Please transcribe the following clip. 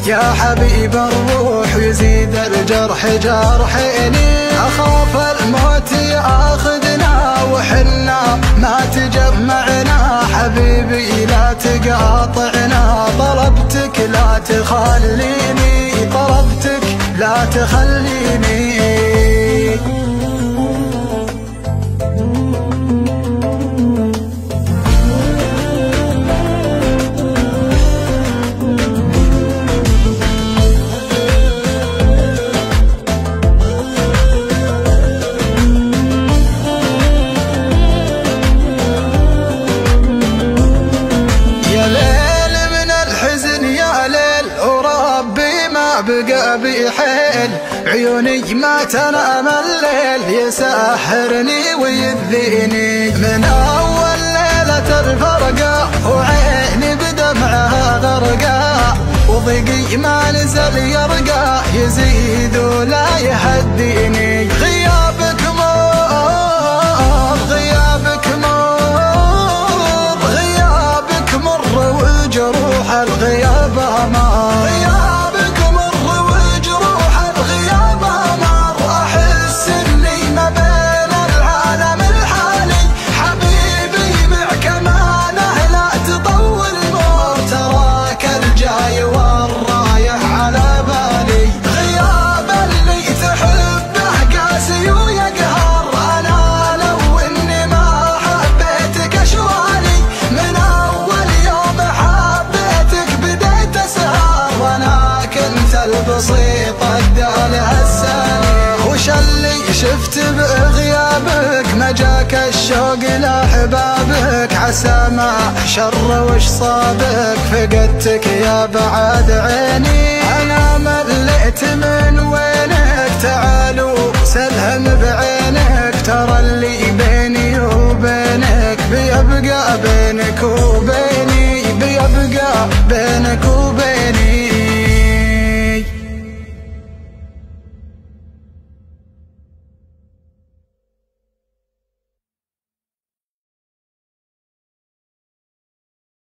يا حبيب الروح ويزيد الجرح جرحيني. أخاف الموت ياخذنا وحنا ما تجمعنا، حبيبي لا تقاطعنا، طلبتك لا تخليني، طلبتك لا تخليني. بقى بحيل عيوني ما تنام الليل، يسحرني ويذيني من أول ليلة الفرقة، وعيني بدمعها غرقا، وضيقي ما نزل يرقى، يزيد ولا يهديني. غيابك مر، غيابك مر، غيابك مر، والجروح الغياب أمر. البسيطة ادالها السالي، وش اللي شفت بغيابك؟ ما جاك الشوق لأحبابك، عسى ما شر وش صابك، فقدتك يا بعد عيني. أنا مليت من وينك، تعالوا سلهم بعينك، ترى اللي بيني وبينك بيبقى بينك وبيني، بيبقى بينك وبيني.